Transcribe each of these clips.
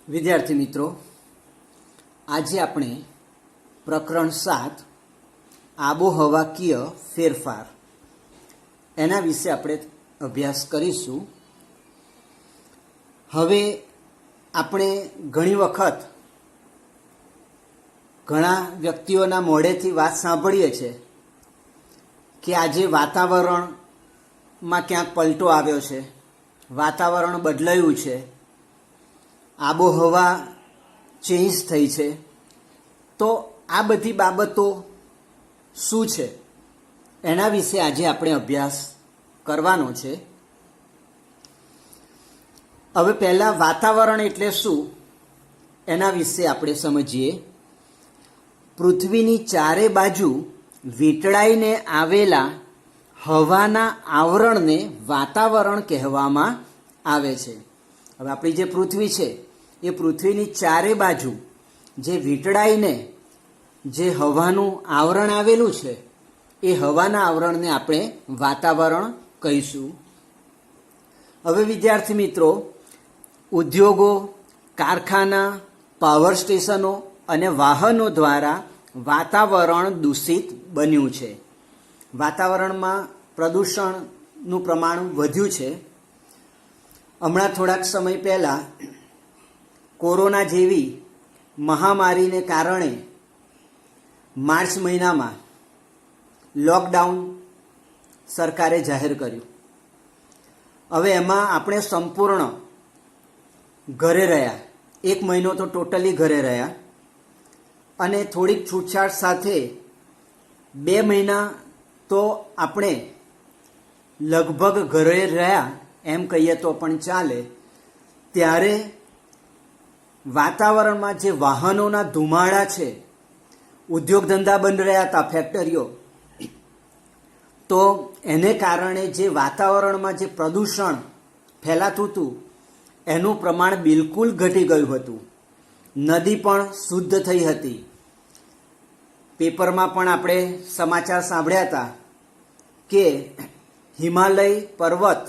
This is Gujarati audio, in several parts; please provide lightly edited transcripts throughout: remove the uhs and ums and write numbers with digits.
વિદ્યાર્થી મિત્રો, આજે આપણે પ્રકરણ 7 આબોહવાકીય ફેરફાર એના વિશે આપણે અભ્યાસ કરીશું. હવે આપણે ઘણી વખત ઘણા વ્યક્તિઓના મોઢેથી વાત સાંભળીએ છીએ કે આજે વાતાવરણમાં ક્યાંક પલટો આવ્યો છે, વાતાવરણ બદલાયું છે, આબોહવા ચેન્જ થઈ છે. તો આ બધી બાબતો શું છે એના વિશે આજે આપણે અભ્યાસ કરવાનો છે. હવે પહેલાં વાતાવરણ એટલે શું એના વિશે આપણે સમજીએ. પૃથ્વીની ચારે બાજુ વીંટળાઈને આવેલા હવાના આવરણને વાતાવરણ કહેવામાં આવે છે. હવે આપણી જે પૃથ્વી છે એ પૃથ્વીની ચારે બાજુ જે વીંટળાઈને જે હવાનું આવરણ આવેલું છે એ હવાના આવરણને આપણે વાતાવરણ કહીશું. હવે વિદ્યાર્થી મિત્રો, ઉદ્યોગો, કારખાના, પાવર સ્ટેશનો અને વાહનો દ્વારા વાતાવરણ દૂષિત બન્યું છે. વાતાવરણમાં પ્રદૂષણનું પ્રમાણ વધ્યું છે. હમણાં થોડાક સમય પહેલાં કોરોના જેવી મહામારીને કારણે માર્ચ મહિનામાં લોકડાઉન સરકારે જાહેર કર્યું. હવે એમાં આપણે સંપૂર્ણ ઘરે રહ્યા, 1 મહિનો તો ટોટલી ઘરે રહ્યા અને થોડીક છૂટછાટ સાથે 2 મહિના તો આપણે લગભગ ઘરે રહ્યા એમ કહીએ તો પણ ચાલે. ત્યારે વાતાવરણમાં જે વાહનોના ધુમાડા છે, ઉદ્યોગ ધંધા બંધ રહ્યા હતા, ફેક્ટરીઓ, તો એને કારણે જે વાતાવરણમાં જે પ્રદૂષણ ફેલાતું હતું એનું પ્રમાણ બિલકુલ ઘટી ગયું હતું. નદી પણ શુદ્ધ થઈ હતી. પેપરમાં પણ આપણે સમાચાર સાંભળ્યા હતા કે હિમાલય પર્વત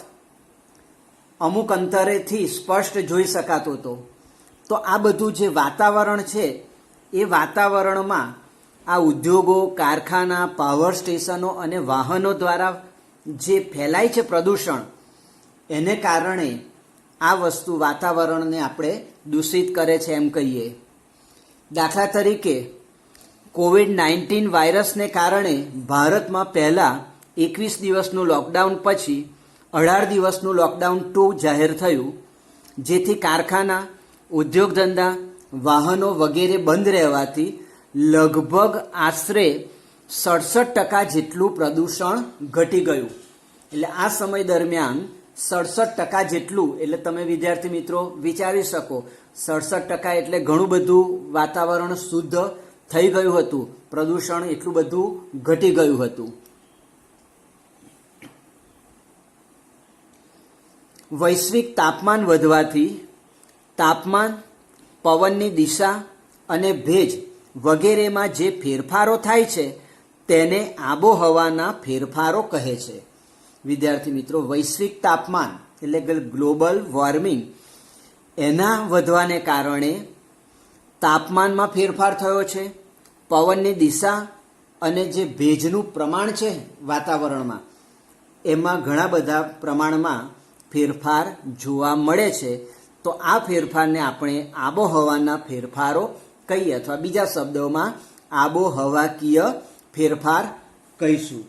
અમુક અંતરેથી સ્પષ્ટ જોઈ શકાતો હતો. તો આ બધું જે વાતાવરણ છે એ વાતાવરણમાં આ ઉદ્યોગો, કારખાના, પાવર સ્ટેશનો અને વાહનો દ્વારા જે ફેલાય છે પ્રદૂષણ, એને કારણે આ વસ્તુ વાતાવરણને આપણે દૂષિત કરે છે એમ કહીએ. દાખલા તરીકે COVID-19 વાયરસને કારણે ભારતમાં પહેલાં 21 દિવસનું લોકડાઉન પછી 18 દિવસનું લોકડાઉન 2 જાહેર થયું, જેથી કારખાના, ઉદ્યોગ ધંધા, વાહનો વગેરે બંધ રહેવાથી લગભગ આશરે 67% જેટલું પ્રદૂષણ ઘટી ગયું. એટલે આ સમય દરમિયાન 67% જેટલું, એટલે તમે વિદ્યાર્થી મિત્રો વિચારી શકો, 67% એટલે ઘણું બધું વાતાવરણ શુદ્ધ થઈ ગયું હતું, પ્રદૂષણ એટલું બધું ઘટી ગયું હતું. વૈશ્વિક તાપમાન વધવાથી તાપમાન, પવનની દિશા અને ભેજ વગેરેમાં જે ફેરફારો થાય છે તેને આબોહવાના ફેરફારો કહે છે. વિદ્યાર્થી મિત્રો, વૈશ્વિક તાપમાન એટલે કે ગ્લોબલ વોર્મિંગ, એના વધવાને કારણે તાપમાનમાં ફેરફાર થયો છે. પવનની દિશા અને જે ભેજનું પ્રમાણ છે વાતાવરણમાં, એમાં ઘણા બધા પ્રમાણમાં ફેરફાર જોવા મળે છે. તો આ ફેરફારને આપણે આબોહવાના ફેરફારો કહીએ, અથવા બીજા શબ્દોમાં આબોહવાકીય ફેરફાર કહીશું.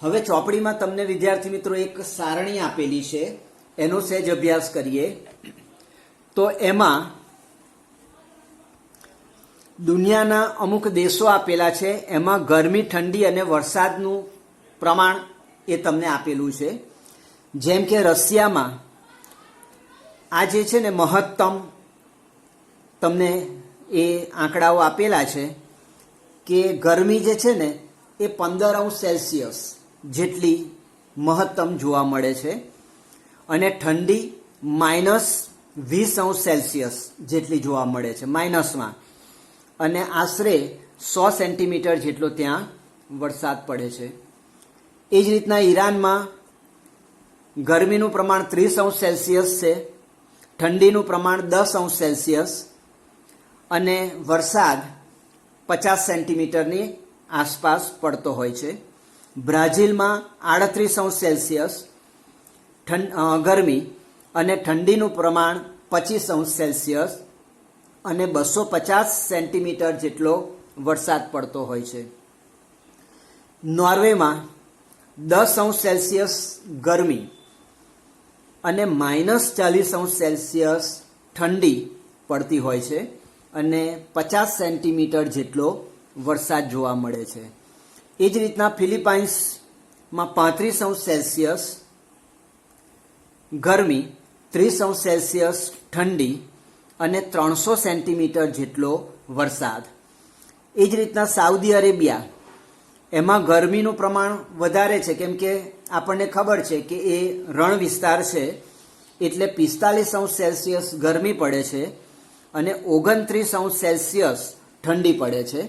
હવે ચોપડીમાં તમને વિદ્યાર્થી મિત્રો એક સારણી આપેલી છે, એનો સહેજ અભ્યાસ કરીએ. તો એમાં દુનિયાના અમુક દેશો આપેલા છે, એમાં ગરમી, ઠંડી અને વરસાદનું પ્રમાણ એ તમને આપેલું છે. જેમ કે રશિયામાં આ જે છે ને મહત્તમ, તમને એ આંકડાઓ આપેલા છે કે ગરમી જે છે ને એ 15°C જેટલી મહત્તમ જોવા મળે છે અને ઠંડી -20°C જેટલી જોવા મળે છે, માઇનસમાં. અને આશરે 100 સેન્ટીમીટર જેટલો ત્યાં વરસાદ પડે છે. એ જ રીતના ઈરાનમાં ગરમીનું પ્રમાણ 30°C છે, ઠંડીનું પ્રમાણ 10°C અને વરસાદ 50 સેન્ટીમીટરની આસપાસ પડતો હોય છે. બ્રાઝિલમાં 38°C ગરમી અને ઠંડીનું પ્રમાણ 25°C અને 250 સેન્ટીમીટર જેટલો વરસાદ પડતો હોય છે. નોર્વેમાં 10°C ગરમી અને -40°C ઠંડી પડતી હોય છે અને 50 સેન્ટીમીટર જેટલો વરસાદ જોવા મળે છે. એ જ રીતના ફિલિપાઇન્સમાં 35°C ગરમી, 30°C ઠંડી અને 300 સેન્ટીમીટર જેટલો વરસાદ. એ જ રીતના સાઉદી અરેબિયા, એમાં ગરમીનું પ્રમાણ વધારે છે કેમ કે આપણને ખબર છે કે એ રણ વિસ્તાર છે એટલે 45°C ગરમી પડે છે અને 29°C ઠંડી પડે છે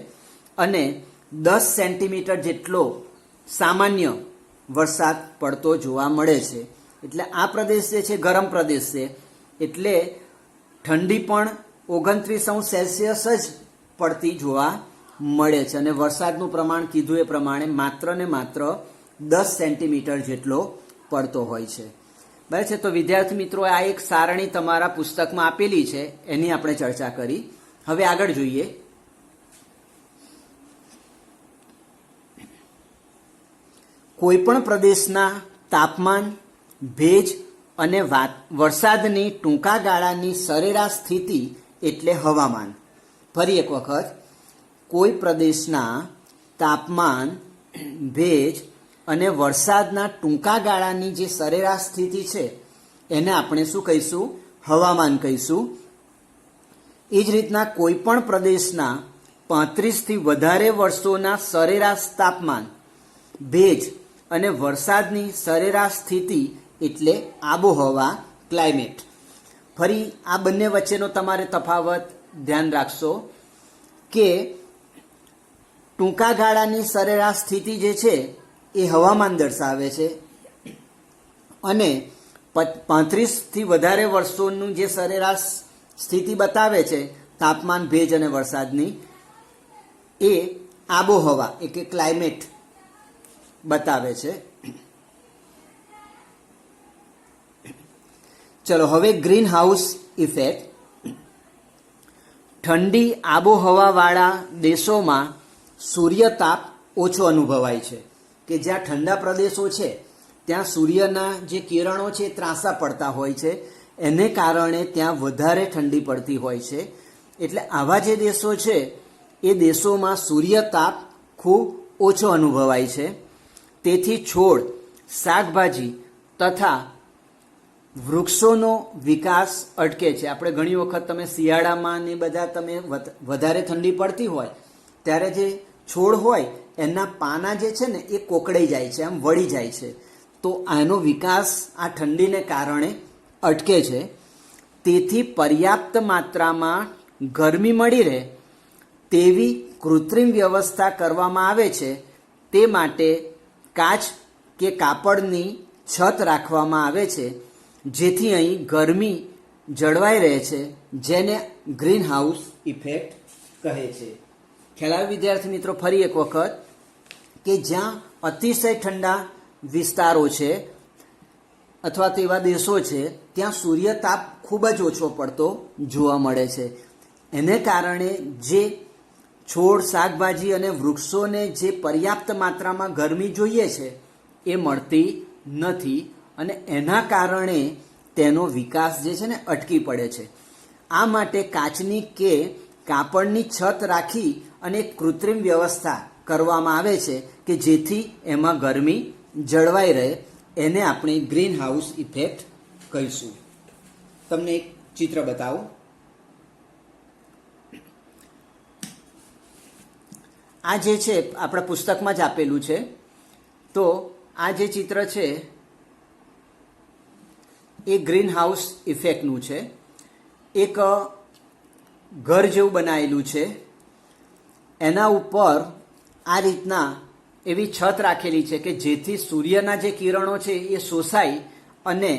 અને 10 સેન્ટીમીટર જેટલો સામાન્ય વરસાદ પડતો જોવા મળે છે. એટલે આ પ્રદેશ જે છે ગરમ પ્રદેશ છે એટલે ઠંડી પણ 29°C જ પડતી જોવા મળે છે અને વરસાદનું પ્રમાણ કીધું એ પ્રમાણે માત્ર ને માત્ર 10 સેન્ટીમીટર જેટલો પડતો હોય છે. બરાબર છે. તો વિદ્યાર્થી મિત્રો, આ એક સારણી તમારા પુસ્તકમાં આપેલી છે, એની આપણે ચર્ચા કરી. હવે આગળ જોઈએ. કોઈપણ પ્રદેશના તાપમાન, ભેજ અને વરસાદની ટૂંકા ગાળાની સરેરાશ સ્થિતિ એટલે હવામાન. ફરી એક વખત, કોઈ પ્રદેશના તાપમાન, ભેજ અને વરસાદના ટૂંકા ગાળાની જે સરેરાશ સ્થિતિ છે એને આપણે શું કહીશું? હવામાન કહીશું. એ જ રીતના કોઈ પણ પ્રદેશના 35થી વધારે વર્ષોના સરેરાશ તાપમાન, ભેજ અને વરસાદની સરેરાશ સ્થિતિ એટલે આબોહવા, ક્લાઇમેટ. ફરી આ બંને વચ્ચેનો તમારે તફાવત ધ્યાન રાખશો કે ટૂંકા ગાળાની સરેરાશ સ્થિતિ જે છે એ હવામાન દર્શાવે છે અને 35થી વધારે વર્ષોનું જે સરેરાશ સ્થિતિ બતાવે છે તાપમાન, ભેજ અને વરસાદની, એ આબોહવા કે ક્લાઇમેટ બતાવે છે. ચલો હવે ગ્રીન હાઉસ ઇફેક્ટ. ઠંડી આબોહવાવાળા દેશોમાં સૂર્યતાપ ઓછો અનુભવાય છે. કે જ્યાં ઠંડા પ્રદેશો છે ત્યાં સૂર્યના જે કિરણો છે એ ત્રાંસા પડતા હોય છે, એને કારણે ત્યાં વધારે ઠંડી પડતી હોય છે. એટલે આવા જે દેશો છે એ દેશોમાં સૂર્યતાપ ખૂબ ઓછો અનુભવાય છે. તેથી છોડ, શાકભાજી તથા વૃક્ષોનો વિકાસ અટકે છે. આપણે ઘણી વખત તમે શિયાળામાં ને બધા તમે વધારે ઠંડી પડતી હોય ત્યારે જે છોડ હોય એના પાના જે છે ને એ કોકડાઈ જાય છે, આમ વળી જાય છે. તો આનો વિકાસ આ ઠંડીને કારણે અટકે છે. તેથી પર્યાપ્ત માત્રામાં ગરમી મળી રહે તેવી કૃત્રિમ વ્યવસ્થા કરવામાં આવે છે. તે માટે કાચ કે કાપડની છત રાખવામાં આવે છે જેથી અહીં ગરમી જળવાઈ રહે છે, જેને ગ્રીન હાઉસ ઇફેક્ટ કહે છે. ખ્યાલ આવે વિદ્યાર્થી મિત્રો? ફરી એક વખત, કે જ્યાં અતિશય ઠંડા વિસ્તારો છે અથવા તો એવા દેશો છે ત્યાં સૂર્યતાપ ખૂબ જ ઓછો પડતો જોવા મળે છે. એને કારણે જે છોડ, શાકભાજી અને વૃક્ષોને જે પર્યાપ્ત માત્રામાં ગરમી જોઈએ છે એ મળતી નથી અને એના કારણે તેનો વિકાસ જે છે ને અટકી પડે છે. આ માટે કાચની કે કાપડની છત રાખી અને કૃત્રિમ વ્યવસ્થા કરવામાં આવે છે કે જેથી એમાં ગરમી જળવાઈ રહે. એને આપણે ગ્રીન હાઉસ ઇફેક્ટ કહીશું. તમને એક ચિત્ર બતાવું. આ જે છે આપણા પુસ્તકમાં જ આપેલું છે. તો આ જે ચિત્ર છે એ ગ્રીન હાઉસ ઇફેક્ટનું છે. એક ઘર જેવું બનાવેલું છે, એના ઉપર આ રીતના એવી છત રાખેલી છે કે જેથી સૂર્યના જે કિરણો છે એ શોષાય અને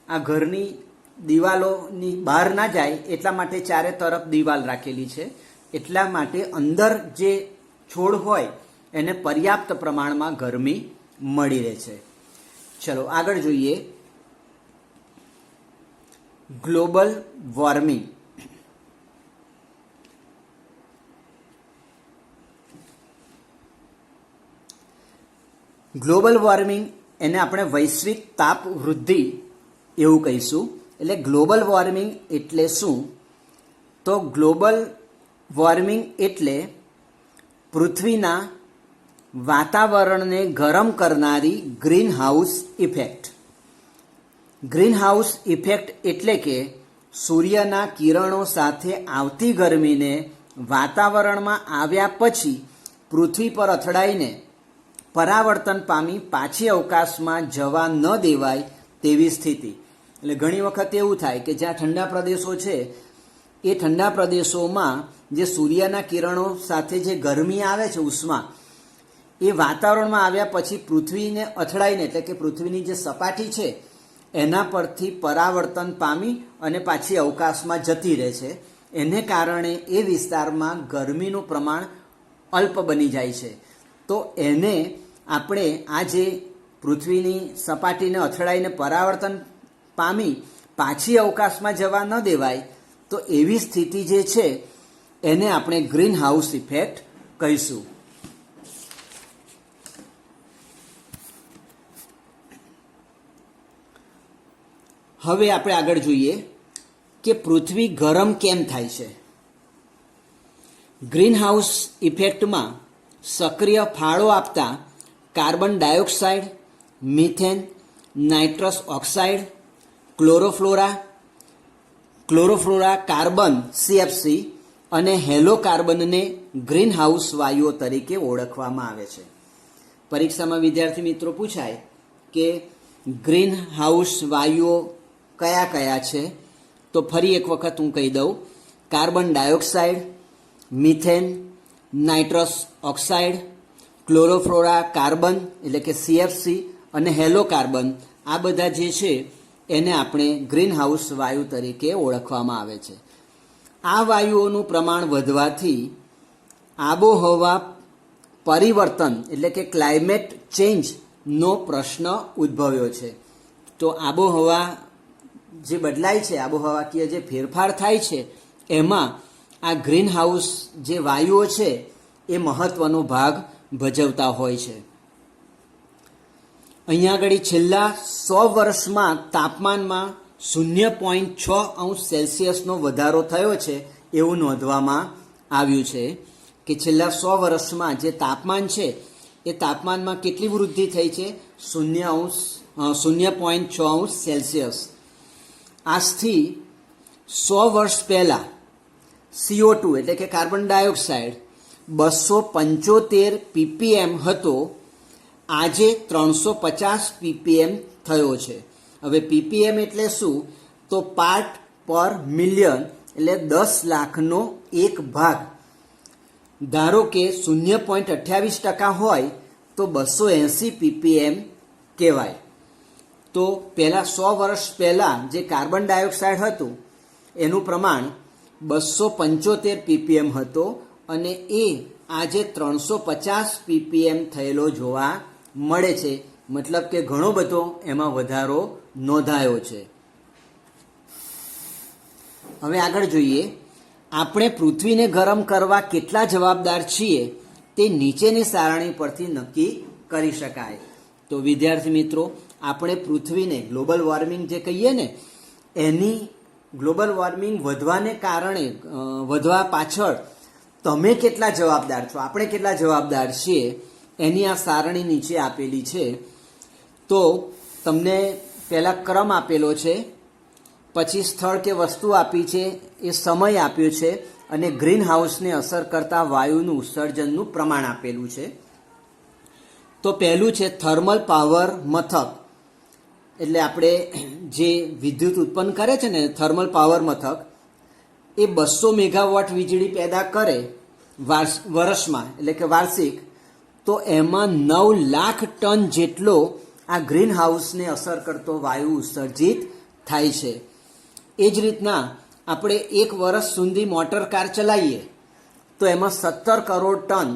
આ ઘરની દિવાલોની બહાર ના જાય એટલા માટે ચારે તરફ દિવાલ રાખેલી છે. એટલા માટે અંદર જે છોડ હોય એને પર્યાપ્ત પ્રમાણમાં ગરમી મળી રહે છે. ચલો આગળ જોઈએ ગ્લોબલ વોર્મિંગ. ગ્લોબલ વોર્મિંગ એને આપણે વૈશ્વિક તાપ વૃદ્ધિ એવું કહીશું. એટલે ગ્લોબલ વોર્મિંગ એટલે શું? તો ગ્લોબલ વોર્મિંગ એટલે પૃથ્વીના વાતાવરણને ગરમ કરનારી green house effect. Green house effect એટલે કે સૂર્યના કિરણો સાથે આવતી ગરમીને વાતાવરણમાં આવ્યા પછી પૃથ્વી પર અથડાઈને પરાવર્તન પામી પાછી અવકાશમાં જવા ન દેવાય તેવી સ્થિતિ. એટલે ઘણી વખત એવું થાય કે જ્યાં ઠંડા પ્રદેશો છે એ ઠંડા પ્રદેશોમાં જે સૂર્યના કિરણો સાથે જે ગરમી આવે છે, ઉષ્મા, એ વાતાવરણમાં આવ્યા પછી પૃથ્વીને અથડાઈને, એટલે કે પૃથ્વીની જે સપાટી છે એના પરથી પરાવર્તન પામી અને પાછી અવકાશમાં જતી રહે છે. એને કારણે એ વિસ્તારમાં ગરમીનું પ્રમાણ અલ્પ બની જાય છે. તો એને આપણે આ જે પૃથ્વીની સપાટીને અથડાઈને પરાવર્તન પામી પાછી અવકાશમાં જવા ન દેવાય, તો એવી સ્થિતિ જે છે એને આપણે ગ્રીન હાઉસ ઇફેક્ટ કહીશું. હવે આપણે આગળ જોઈએ કે પૃથ્વી ગરમ કેમ થાય છે. ગ્રીન હાઉસ ઇફેક્ટમાં સક્રિય ફાળો આપતા carbon dioxide, methane, nitrous oxide, chlorofluoro carbon CFC અને હેલો કાર્બનને ગ્રીન હાઉસ વાયુઓ તરીકે ઓળખવામાં આવે છે. પરીક્ષામાં વિદ્યાર્થી મિત્રો પૂછાય કે ગ્રીન હાઉસ વાયુઓ કયા કયા છે, તો ફરી એક વખત હું કહી દઉં. Carbon dioxide, methane, nitrous oxide, chlorofluoro carbon એટલે કે CFC અને હેલો કાર્બન, આ બધા જે છે એને આપણે ગ્રીન હાઉસ વાયુ તરીકે ઓળખવામાં આવે છે. આ વાયુઓનું પ્રમાણ વધવાથી આબોહવા પરિવર્તન એટલે કે ક્લાઇમેટ ચેન્જનો પ્રશ્ન ઉદ્ભવ્યો છે. તો આબોહવા જે બદલાય છે, આબોહવાકીય જે ફેરફાર થાય છે, એમાં આ ગ્રીન હાઉસ જે વાયુઓ છે એ મહત્વનો ભાગ ભજવતા હોય છે. અહીંયા આગળ છેલ્લા 100 વર્ષમાં તાપમાનમાં 0.6°C વધારો થયો છે એવું નોંધવામાં આવ્યું છે. કે છેલ્લા 100 વર્ષમાં જે તાપમાન છે એ તાપમાનમાં કેટલી વૃદ્ધિ થઈ છે? 0.6°C. આજથી 100 વર્ષ પહેલાં CO2 એટલે કે કાર્બન ડાયોક્સાઇડ 275 ppm હતો, આજે 350 ppm થયો છે. હવે ppm એટલે શું? તો પાર્ટ પર મિલિયન, એટલે 10 લાખનો એક ભાગ. ધારો કે 0.28% હોય તો 280 ppm કહેવાય. તો પહેલાં 100 વર્ષ પહેલાં જે કાર્બન ડાયોક્સાઇડ હતું એનું પ્રમાણ 275 ppm હતો અને એ આજે 350 ppm થયેલો જોવા મળે છે. મતલબ કે ઘણો બધો એમાં વધારો નોંધાયો છે. હવે આગળ જોઈએ, આપણે પૃથ્વીને ગરમ કરવા કેટલા જવાબદાર છીએ તે નીચેની સારણી પરથી નક્કી કરી શકાય. તો વિદ્યાર્થી મિત્રો, આપણે પૃથ્વીને ગ્લોબલ વોર્મિંગ જે કહીએ ને, એની ગ્લોબલ વોર્મિંગ વધવાને કારણે વધવા પાછળ તમે કેટલા જવાબદાર છો, આપણે કેટલા જવાબદાર છીએ, એની આ સારણી નીચે આપેલી છે. તો તમને પહેલાં ક્રમ આપેલો છે, પછી સ્થળ કે વસ્તુ આપી છે, એ સમય આપ્યો છે અને ગ્રીન હાઉસને અસર કરતા વાયુનું ઉત્સર્જનનું પ્રમાણ આપેલું છે. તો પહેલું છે થર્મલ પાવર મથક. એટલે આપણે જે વિદ્યુત ઉત્પન્ન કરે છે ને થર્મલ પાવર મથક, એ 200 મેગાવોટ વીજળી પેદા કરે વર્ષમાં, એટલે કે વાર્ષિક. તો એમાં 9 લાખ ટન જેટલો આ ગ્રીન હાઉસને અસર કરતો વાયુ ઉત્સર્જિત થાય છે. એ જ રીતના આપણે 1 વર્ષ સુધી મોટર કાર ચલાવીએ તો એમાં 17 કરોડ ટન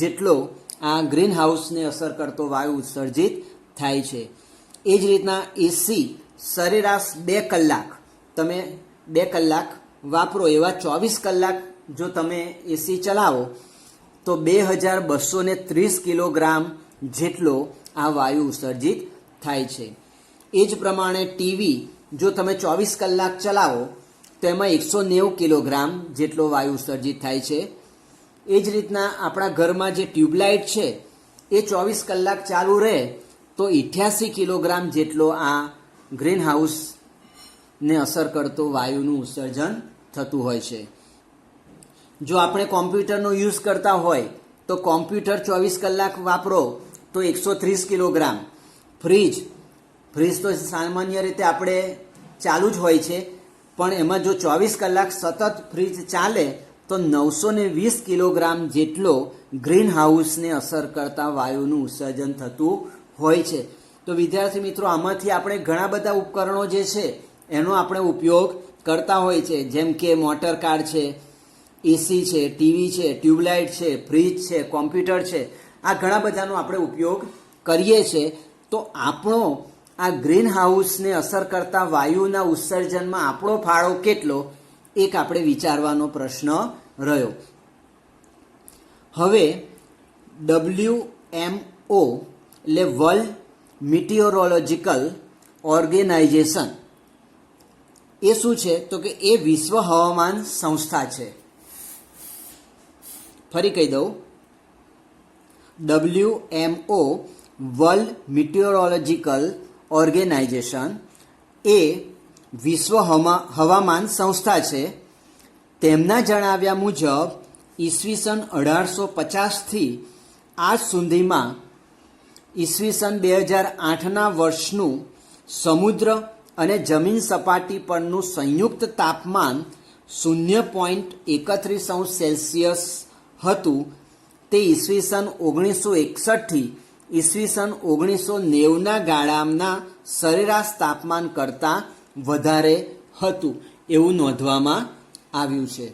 જેટલો આ ગ્રીન હાઉસને અસર કરતો વાયુ ઉત્સર્જિત થાય છે. એ જ રીતના એસી સરેરાશ 2 કલાક તમે 2 કલાક વાપરો, એવા 24 કલાક જો તમે એસી ચલાવો તો 2230 કિલોગ્રામ જેટલો આ વાયુ ઉત્સર્જિત થાય છે. એ જ પ્રમાણે ટીવી જો તમે 24 કલાક ચલાવો તો એમાં 190 કિલોગ્રામ જેટલો વાયુ ઉત્સર્જિત થાય છે. એ જ રીતના આપણા ઘરમાં જે ટ્યુબલાઇટ છે એ 24 કલાક ચાલુ રહે તો 88 કિલોગ્રામ જેટલો આ ગ્રીન હાઉસને અસર કરતો વાયુનું ઉત્સર્જન થતું હોય છે. જો આપણે કોમ્પ્યુટરનો યુઝ કરતા હોય તો કોમ્પ્યુટર 24 કલાક વાપરો તો 130 કિલોગ્રામ, ફ્રીજ તો સામાન્ય રીતે આપણે ચાલુ જ હોય છે, પણ એમાં જો 24 કલાક સતત ફ્રીજ ચાલે તો 920 કિલોગ્રામ જેટલો ગ્રીન હાઉસને અસર કરતા વાયુનું ઉત્સર્જન થતું હોય છે. તો વિદ્યાર્થી મિત્રો, આમાંથી આપણે ઘણા બધા ઉપકરણો જે છે એનો આપણે ઉપયોગ કરતા હોય છે, જેમ કે મોટર કાર છે, એસી છે, ટીવી છે, ટ્યુબલાઇટ છે, ફ્રીજ છે, કોમ્પ્યુટર છે, આ ઘણા બધાનો આપણે ઉપયોગ કરીએ છીએ. તો આપણો આ ગ્રીન હાઉસને અસર કરતા વાયુના ઉત્સર્જનમાં આપણો ફાળો કેટલો, એક આપણે વિચારવાનો પ્રશ્ન રહ્યો. હવે WMO એટલે વર્લ્ડ મિટિયોરોલોજીકલ ઓર્ગેનાઇઝેશન એ શું છે? તો કે એ વિશ્વ હવામાન સંસ્થા છે. ફરી કહી દઉં, WMO વર્લ્ડ મિટિયોરોલોજીકલ ઓર્ગેનાઇઝેશન એ વિશ્વ હવામાન સંસ્થા છે. તેમના જણાવ્યા મુજબ ઈસવીસન 1850થી આજ સુધીમાં ઈસવીસન 2008ના વર્ષનું સમુદ્ર અને જમીન સપાટી પરનું સંયુક્ત તાપમાન 0.31° હતું. તે ઈસવીસન 1961થી ઈસવીસન 1990ના ગાળાના સરેરાશ તાપમાન કરતાં વધારે હતું એવું નોંધવામાં આવ્યું છે.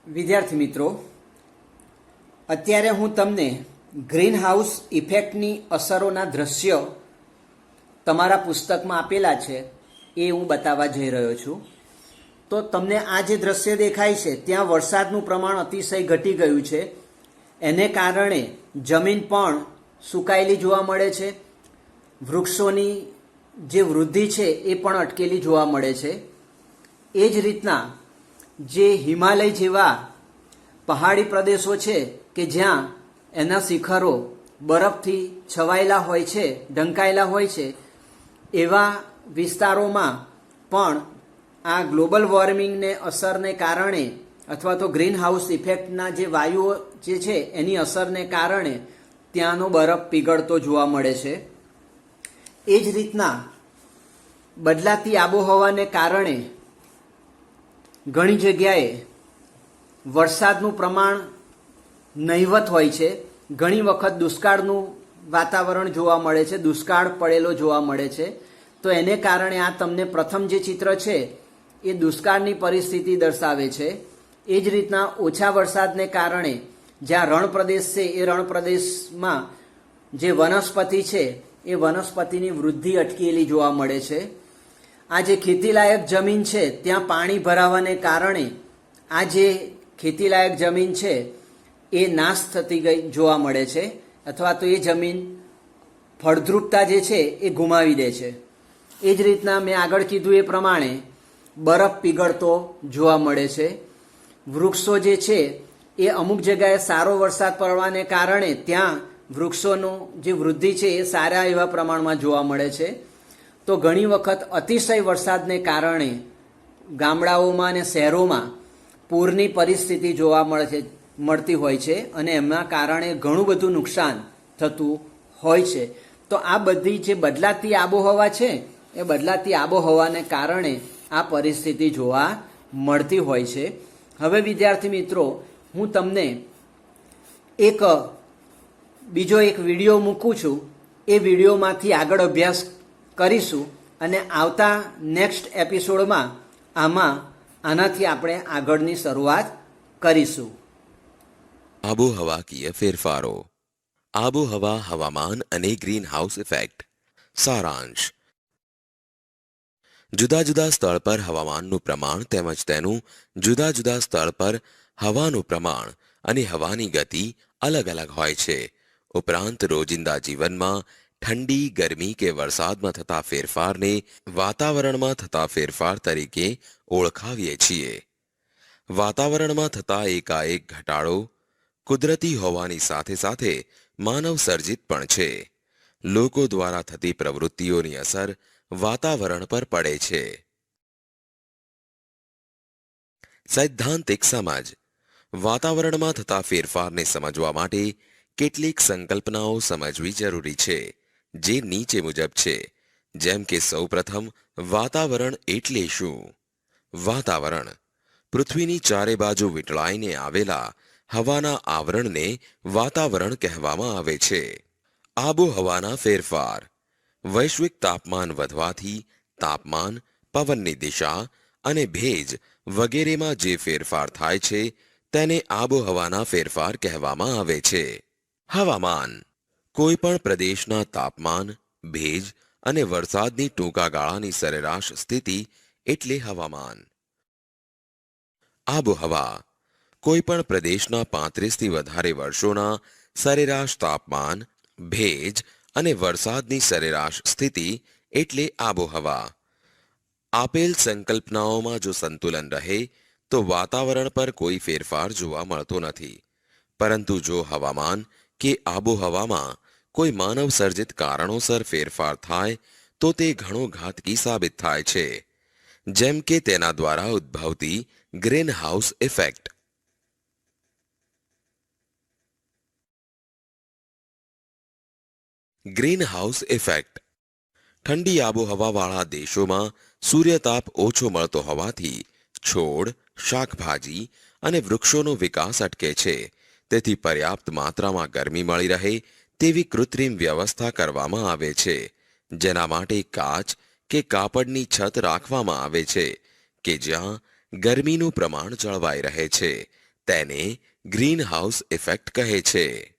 વિદ્યાર્થી મિત્રો, અત્યારે હું તમને ગ્રીન હાઉસ ઇફેક્ટની અસરોના દ્રશ્ય તમારા પુસ્તકમાં આપેલા છે એ હું બતાવવા જઈ રહ્યો છું. તો તમને આ જે દ્રશ્ય દેખાય છે ત્યાં વરસાદનું પ્રમાણ અતિશય ઘટી ગયું છે. એને કારણે જમીન પણ સુકાયેલી જોવા મળે છે. વૃક્ષોની જે વૃદ્ધિ છે એ પણ અટકેલી જોવા મળે છે. એ જ રીતના જે હિમાલય જેવા પહાડી પ્રદેશો છે કે જ્યાં એના શિખરો બરફથી છવાયેલા હોય છે, ઢંકાયેલા હોય છે, એવા વિસ્તારોમાં પણ આ ગ્લોબલ વોર્મિંગને અસરને કારણે અથવા તો ગ્રીન હાઉસ ઇફેક્ટના જે વાયુઓ જે છે એની અસરને કારણે ત્યાંનો બરફ પીગળતો જોવા મળે છે. એ જ રીતના બદલાતી આબોહવાને કારણે ઘણી જગ્યાએ વરસાદનું પ્રમાણ નહિવત હોય છે. ઘણી વખત દુષ્કાળનું વાતાવરણ જોવા મળે છે, દુષ્કાળ પડેલો જોવા મળે છે. તો એને કારણે આ તમને પ્રથમ જે ચિત્ર છે એ દુષ્કાળની પરિસ્થિતિ દર્શાવે છે. એ જ રીતના ઓછા વરસાદને કારણે જ્યાં રણ પ્રદેશ છે એ રણ પ્રદેશમાં જે વનસ્પતિ છે એ વનસ્પતિની વૃદ્ધિ અટકેલી જોવા મળે છે. આ જે ખેતીલાયક જમીન છે ત્યાં પાણી ભરાવાને કારણે આ જે ખેતીલાયક જમીન છે એ નાશ થતી ગઈ જોવા મળે છે, અથવા તો એ જમીન ફળદ્રુપતા જે છે એ ગુમાવી દે છે. એ જ રીતના મેં આગળ કીધું એ પ્રમાણે બરફ પીગળતો જોવા મળે છે. વૃક્ષો જે છે એ અમુક જગ્યાએ સારો વરસાદ પડવાને કારણે ત્યાં વૃક્ષોનું જે વૃદ્ધિ છે એ સારા એવા પ્રમાણમાં જોવા મળે છે. તો ઘણી વખત અતિશય વરસાદને કારણે ગામડાઓમાં અને શહેરોમાં પૂરની પરિસ્થિતિ જોવા મળતી હોય છે અને એમના કારણે ઘણું બધું નુકસાન થતું હોય છે. તો આ બધી જે બદલાતી આબોહવા છે એ બદલાતી આબોહવાને કારણે આ પરિસ્થિતિ જોવા મળતી હોય છે. હવે વિદ્યાર્થી મિત્રો, હું તમને બીજો એક વિડીયો મૂકું છું. એ વિડીયોમાંથી આગળ અભ્યાસ કરીશું અને આવતા નેક્સ્ટ એપિસોડમાં આનાથી આપણે આગળની શરૂઆત કરીશું. આબોહવાકીય ફેરફારો. આબોહવા, હવામાન અને ગ્રીન હાઉસ ઇફેક્ટ. સારાંશ. જુદા જુદા સ્થળ પર હવામાનનું પ્રમાણ તેમજ તેનું જુદા જુદા સ્થળ પર હવાનું પ્રમાણ અને હવાની ગતિ અલગ અલગ હોય છે. ઉપરાંત રોજિંદા જીવનમાં ઠંડી, ગરમી કે વરસાદમાં થતા ફેરફારને વાતાવરણમાં થતા ફેરફાર તરીકે ઓળખાવીએ છીએ. વાતાવરણમાં થતા એકાએક ઘટાડો કુદરતી હોવાની સાથે સાથે માનવ સર્જિત પણ છે. લોકો દ્વારા થતી પ્રવૃત્તિઓની અસર વાતાવરણ પર પડે છે. સૈદ્ધાંતિક સમજ. વાતાવરણમાં થતા ફેરફારને સમજવા માટે કેટલીક સંકલ્પનાઓ સમજવી જરૂરી છે, જે નીચે મુજબ છે. જેમ કે સૌપ્રથમ વાતાવરણ એટલે શું? વાતાવરણ પૃથ્વીની ચારે બાજુ વીંટળાઈને આવેલા હવાના આવરણને વાતાવરણ કહેવામાં આવે છે. આબોહવાના ફેરફાર. વૈશ્વિક તાપમાન વધવાથી તાપમાન, પવનની દિશા અને ભેજ વગેરેમાં જે ફેરફાર થાય છે તેને આબોહવાના ફેરફાર કહેવામાં આવે છે. હવામાન કોઈ પણ પ્રદેશના તાપમાન, ભેજ અને વરસાદની ટૂંકા ગાળાની સરેરાશ સ્થિતિ એટલે હવામાન. આબોહવા કોઈ પણ પ્રદેશના 35થી વધારે વર્ષોના સરેરાશ તાપમાન, ભેજ અને વરસાદની સરેરાશ સ્થિતિ એટલે આબોહવા. આપેલ સંકલ્પનાઓમાં જો સંતુલન રહે તો વાતાવરણ પર કોઈ ફેરફાર જોવા મળતો નથી. પરંતુ જો હવામાન કે આબોહવામાં કોઈ માનવ સર્જિત કારણોસર ફેરફાર થાય તો તે ઘણો ઘાતકી સાબિત થાય છે. જેમ કે તેના દ્વારા ઉદ્ભવતી green house effect. Green house effect. ઠંડી આબોહવાવાળા દેશોમાં સૂર્યતાપ ઓછો મળતો હોવાથી છોડ, શાકભાજી અને વૃક્ષોનો વિકાસ અટકે છે. તેથી પર્યાપ્ત માત્રામાં ગરમી મળી રહે તેવી કૃત્રિમ વ્યવસ્થા કરવામાં આવે છે, જેના માટે કાચ કે કાપડની છત રાખવામાં આવે છે કે જ્યાં ગરમીનું પ્રમાણ જળવાઈ રહે છે. તેને ગ્રીન હાઉસ ઇફેક્ટ કહે છે.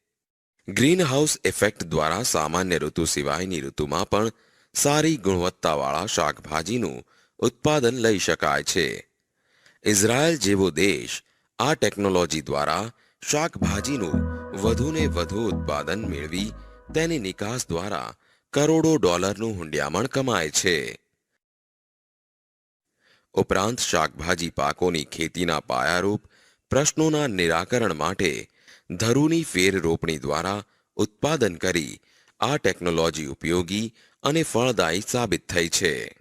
ગ્રીન હાઉસ ઇફેક્ટ દ્વારા સામાન્ય ઋતુ સિવાયની ઋતુમાં પણ સારી ગુણવત્તાવાળા શાકભાજીનું ઉત્પાદન લઈ શકાય છે. ઇઝરાયલ જેવો દેશ આ ટેકનોલોજી દ્વારા શાકભાજીનું વધુને વધુ ઉત્પાદન મેળવી તેની નિકાસ દ્વારા કરોડો ડોલરનું હુંડિયામણ કમાય છે. ઉપરાંત શાકભાજી પાકોની ખેતીના પાયારૂપ પ્રશ્નોના નિરાકરણ માટે ધરુની ફેર રોપણી દ્વારા ઉત્પાદન કરી આ ટેકનોલોજી ઉપયોગી અને ફળદાયી સાબિત થઈ છે.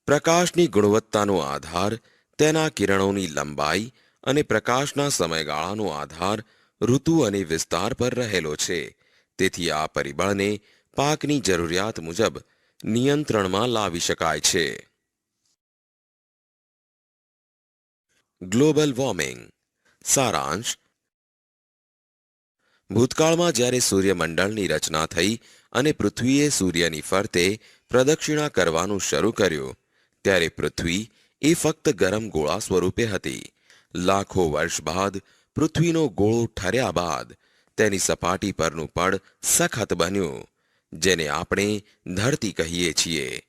પ્રકાશની ગુણવત્તાનો આધાર તેના કિરણોની લંબાઈ અને પ્રકાશના સમયગાળાનો આધાર ઋતુ અને વિસ્તાર પર રહેલો છે. તેથી આ પરિબળને પાકની જરૂરિયાત મુજબ નિયંત્રણમાં લાવી શકાય છે. Global warming. સારાંશ. ભૂતકાળમાં જ્યારે સૂર્યમંડળની રચના થઈ અને પૃથ્વીએ સૂર્યની ફરતે પ્રદક્ષિણા કરવાનું શરૂ કર્યું ત્યારે પૃથ્વી એ ફક્ત ગરમ ગોળા સ્વરૂપે હતી. લાખો વર્ષ બાદ પૃથ્વીનો ગોળો ઠર્યા બાદ તેની સપાટી પરનું પડ સખત બન્યું, જેને આપણે ધરતી કહીએ છીએ.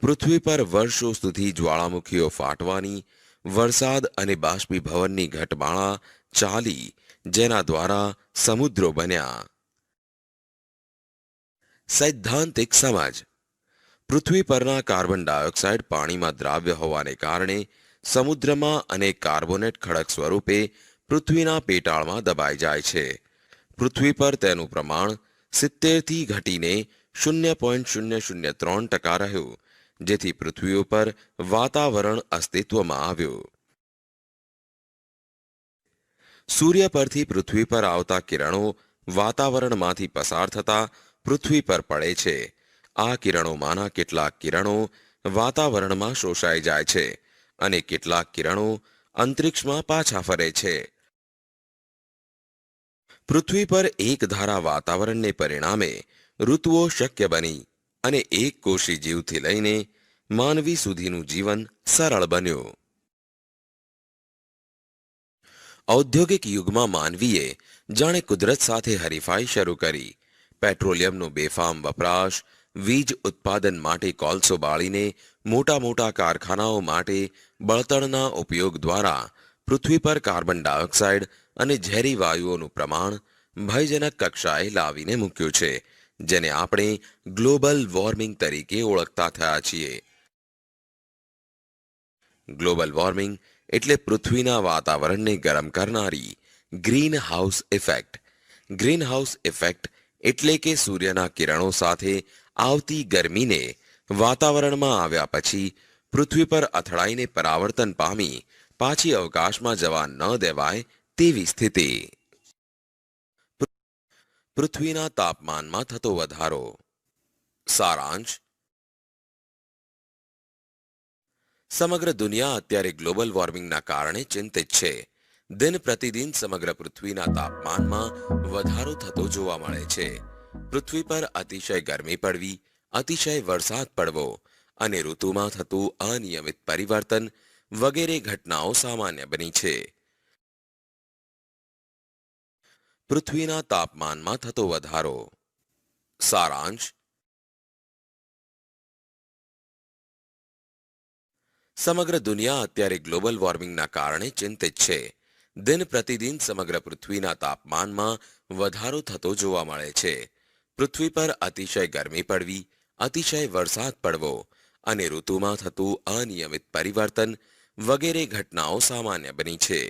પૃથ્વી પર વર્ષો સુધી જ્વાળામુખીઓ ફાટવાની, વરસાદ અને બાષ્પીભવનની ઘટમાળા ચાલી, જેના દ્વારા સમુદ્રો બન્યા. સૈદ્ધાંતિક સમજ. પૃથ્વી પરના કાર્બન ડાયોક્સાઇડ પાણીમાં દ્રાવ્ય હોવાને કારણે સમુદ્રમાં અને કાર્બોનેટ ખડક સ્વરૂપે પૃથ્વીના પેટાળમાં દબાઈ જાય છે. પૃથ્વી પર તેનું પ્રમાણ 70થી ઘટીને 0.003% રહ્યું, જેથી પૃથ્વી ઉપર વાતાવરણ અસ્તિત્વમાં આવ્યું. સૂર્ય પરથી પૃથ્વી પર આવતા કિરણો વાતાવરણમાંથી પસાર થતા પૃથ્વી પર પડે છે. આ કિરણોમાંના કેટલાક કિરણો વાતાવરણમાં શોષાઈ જાય છે અને કેટલાક કિરણો અંતરિક્ષમાં પાછા ફરે છે. પૃથ્વી પર એક ધારા વાતાવરણને પરિણામે ઋતુઓ શક્ય બની અને એક કોષી જીવથી લઈને માનવી સુધીનું જીવન સરળ બન્યું. ઔદ્યોગિક યુગમાં માનવીએ જાણે કુદરત સાથે હરીફાઈ શરૂ કરી. પેટ્રોલિયમનો બેફામ વપરાશ, વીજ ઉત્પાદન માટે કોલસો બાળીને મોટા મોટા કારખાનાઓ માટે બળતણના ઉપયોગ દ્વારા પૃથ્વી પર કાર્બન ડાયોક્સાઇડ અને ઝેરી વાયુઓનું પ્રમાણ ભયજનક કક્ષાએ લાવીને મૂક્યું છે, જેને આપણે ગ્લોબલ વોર્મિંગ તરીકે ઓળખતા થયા છીએ. ગ્લોબલ વોર્મિંગ એટલે પૃથ્વીના વાતાવરણને ગરમ કરનારી green house effect. Green house effect એટલે કે સૂર્યના કિરણો સાથે આવતી ગરમીને વાતાવરણમાં આવ્યા પછી પૃથ્વી પર અથડાઈને પરાવર્તન પામી પાછી અવકાશમાં જવા ન દેવાય તેવી સ્થિતિ. પૃથ્વીના તાપમાનમાં થતો વધારો. સારાંશ: સમગ્ર દુનિયા અત્યારે ગ્લોબલ વોર્મિંગના કારણે ચિંતિત છે. દિન પ્રતિદિન સમગ્ર પૃથ્વીના તાપમાનમાં વધારો થતો જોવા મળે છે. પૃથ્વી પર અતિશય ગરમી પડવી, અતિશય વરસાદ પડવો અને ઋતુમાં થતું અનિયમિત પરિવર્તન વગેરે ઘટનાઓ સામાન્ય બની છે. પૃથ્વીના તાપમાનમાં થતો વધારો. સારાંશ: સમગ્ર દુનિયા અત્યારે ગ્લોબલ વોર્મિંગના કારણે ચિંતિત છે. દિન પ્રતિદિન સમગ્ર પૃથ્વીના તાપમાનમાં વધારો થતો જોવા મળે છે. પૃથ્વી પર અતિશય ગરમી પડવી, અતિશય વરસાદ પડવો અને ઋતુમાં થતું અનિયમિત પરિવર્તન વગેરે ઘટનાઓ સામાન્ય બની છે.